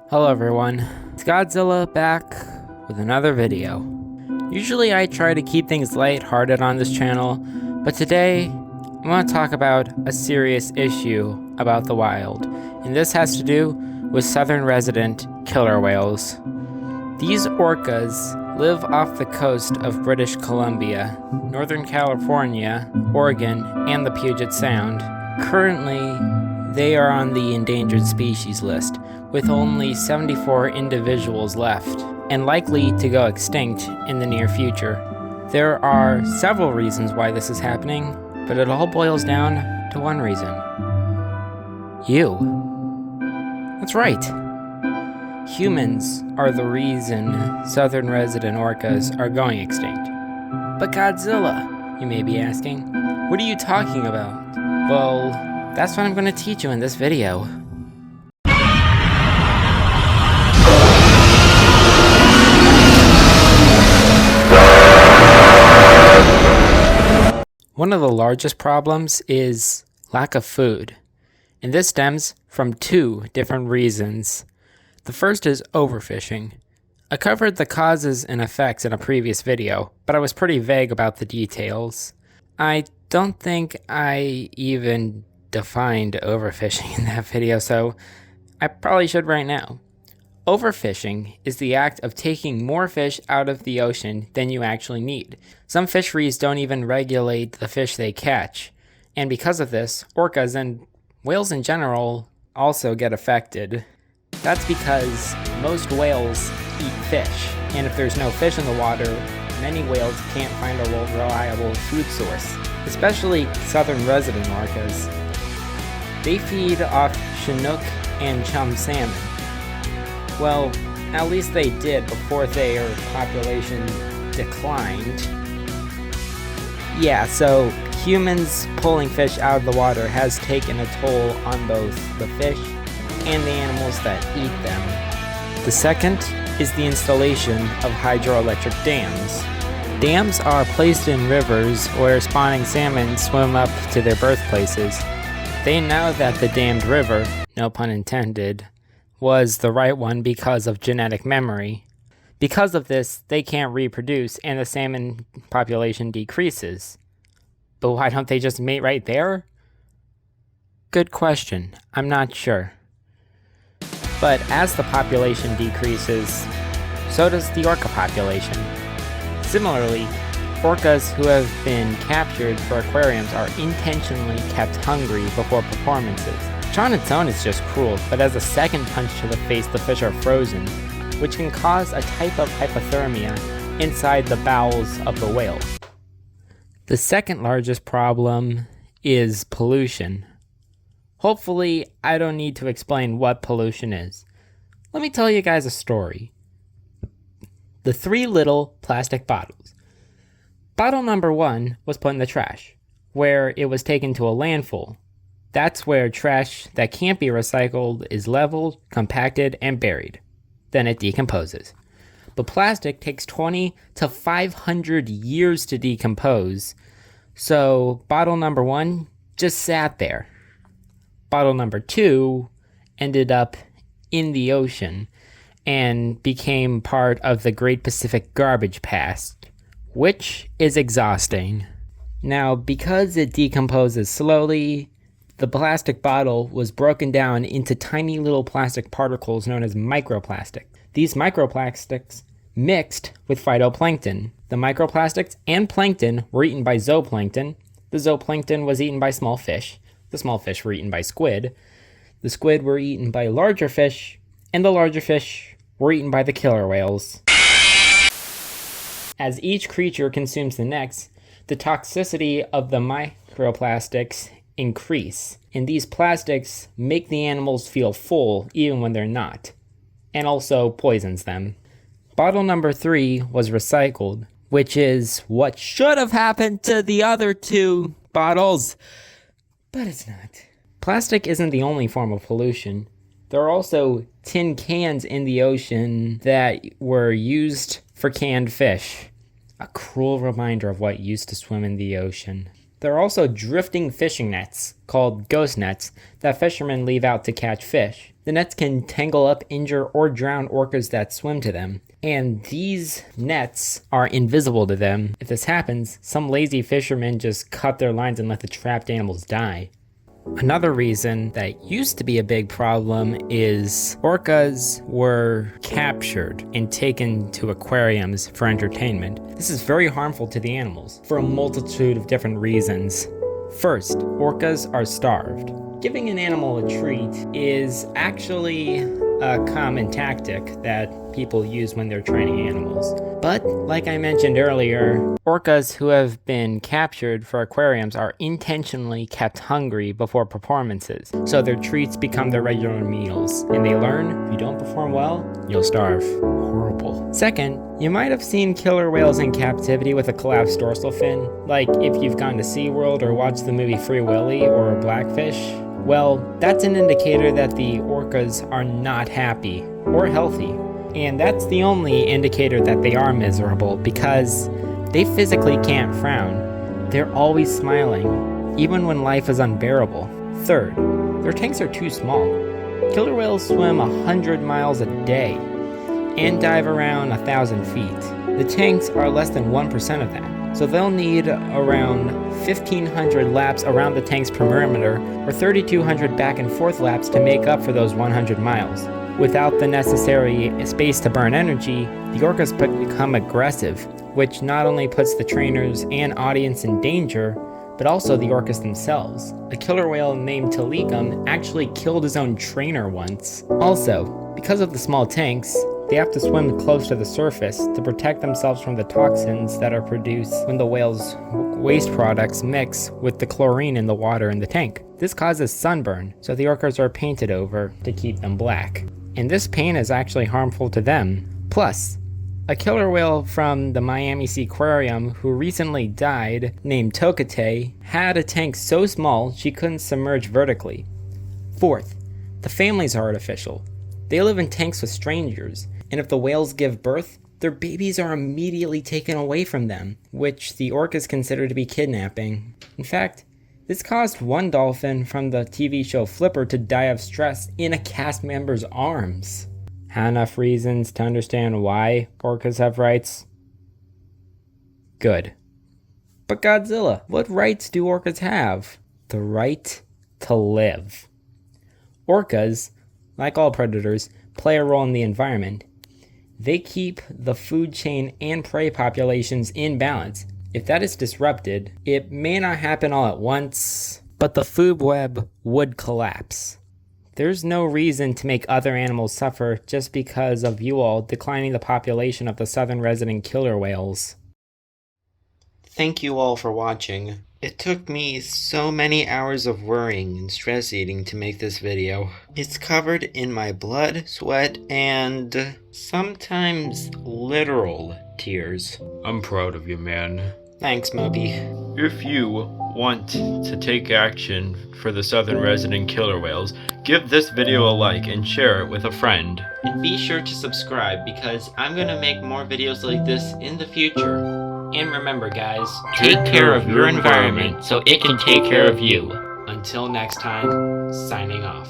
Hello everyone, it's Godzilla back with another video. Usually I try to keep things light-hearted on this channel, but today I want to talk about a serious issue about the wild, and this has to do with southern resident killer whales. These orcas live off the coast of British Columbia, Northern California, Oregon, and the Puget Sound. Currently, they are on the endangered species list, with only 74 individuals left, and likely to go extinct in the near future. There are several reasons why this is happening, but it all boils down to one reason. You. That's right. Humans are the reason southern resident orcas are going extinct. But Godzilla, you may be asking, what are you talking about? Well, that's what I'm going to teach you in this video. One of the largest problems is lack of food, and this stems from two different reasons. The first is overfishing. I covered the causes and effects in a previous video, but I was pretty vague about the details. I don't think I even defined overfishing in that video, so I probably should right now. Overfishing is the act of taking more fish out of the ocean than you actually need. Some fisheries don't even regulate the fish they catch, and because of this, orcas and whales in general also get affected. That's because most whales eat fish, and if there's no fish in the water, many whales can't find a reliable food source, especially southern resident orcas. They feed off Chinook and chum salmon. Well, at least they did before their population declined. Yeah, so humans pulling fish out of the water has taken a toll on both the fish and the animals that eat them. The second is the installation of hydroelectric dams. Dams are placed in rivers where spawning salmon swim up to their birthplaces. They know that the dammed river, no pun intended, was the right one because of genetic memory. Because of this, they can't reproduce and the salmon population decreases. But why don't they just mate right there? Good question. I'm not sure. But as the population decreases, so does the orca population. Similarly, orcas who have been captured for aquariums are intentionally kept hungry before performances. Which on its own is just cruel, but as a second punch to the face, the fish are frozen, which can cause a type of hypothermia inside the bowels of the whale. The second largest problem is pollution. Hopefully, I don't need to explain what pollution is. Let me tell you guys a story. The 3 little plastic bottles. Bottle number 1 was put in the trash, where it was taken to a landfill. That's where trash that can't be recycled is leveled, compacted, and buried. Then it decomposes. But plastic takes 20 to 500 years to decompose, so bottle number 1 just sat there. Bottle number 2 ended up in the ocean and became part of the Great Pacific Garbage Patch, which is exhausting. Now, because it decomposes slowly, the plastic bottle was broken down into tiny little plastic particles known as microplastics. These microplastics mixed with phytoplankton. The microplastics and plankton were eaten by zooplankton. The zooplankton was eaten by small fish. The small fish were eaten by squid. The squid were eaten by larger fish, and the larger fish were eaten by the killer whales. As each creature consumes the next, the toxicity of the microplastics increase, and these plastics make the animals feel full even when they're not, and also poisons them. Bottle number 3 was recycled, which is what should have happened to the other 2 bottles, but it's not. Plastic isn't the only form of pollution. There are also tin cans in the ocean that were used for canned fish. A cruel reminder of what used to swim in the ocean. There are also drifting fishing nets, called ghost nets, that fishermen leave out to catch fish. The nets can tangle up, injure, or drown orcas that swim to them, and these nets are invisible to them. If this happens, some lazy fishermen just cut their lines and let the trapped animals die. Another reason that used to be a big problem is orcas were captured and taken to aquariums for entertainment. This is very harmful to the animals for a multitude of different reasons. First, orcas are starved. Giving an animal a treat is actually a common tactic that people use when they're training animals. But, like I mentioned earlier, orcas who have been captured for aquariums are intentionally kept hungry before performances, so their treats become their regular meals, and they learn, if you don't perform well, you'll starve. Horrible. Second, you might have seen killer whales in captivity with a collapsed dorsal fin, like if you've gone to SeaWorld or watched the movie Free Willy or Blackfish. Well, that's an indicator that the orcas are not happy or healthy. And that's the only indicator that they are miserable, because they physically can't frown. They're always smiling, even when life is unbearable. Third, their tanks are too small. Killer whales swim 100 miles a day and dive around 1,000 feet. The tanks are less than 1% of that, so they'll need around 1,500 laps around the tank's perimeter or 3,200 back and forth laps to make up for those 100 miles. Without the necessary space to burn energy, the orcas become aggressive, which not only puts the trainers and audience in danger, but also the orcas themselves. A killer whale named Talikum actually killed his own trainer once. Also, because of the small tanks, they have to swim close to the surface to protect themselves from the toxins that are produced when the whale's waste products mix with the chlorine in the water in the tank. This causes sunburn, so the orcas are painted over to keep them black. And this paint is actually harmful to them. Plus, a killer whale from the Miami Sea Aquarium who recently died, named Tokate, had a tank so small she couldn't submerge vertically. Fourth, the families are artificial. They live in tanks with strangers, and if the whales give birth, their babies are immediately taken away from them, which the orcas consider to be kidnapping. In fact, this caused one dolphin from the TV show Flipper to die of stress in a cast member's arms. Enough reasons to understand why orcas have rights? Good. But Godzilla, what rights do orcas have? The right to live. Orcas, like all predators, play a role in the environment. They keep the food chain and prey populations in balance. If that is disrupted, it may not happen all at once, but the food web would collapse. There's no reason to make other animals suffer just because of you all declining the population of the southern resident killer whales. Thank you all for watching. It took me so many hours of worrying and stress eating to make this video. It's covered in my blood, sweat, and sometimes literal tears. I'm proud of you, man. Thanks, Moby. If you want to take action for the southern resident killer whales, give this video a like and share it with a friend. And be sure to subscribe, because I'm gonna make more videos like this in the future. And remember, guys, take care of your environment so it can take care of you. Until next time, signing off.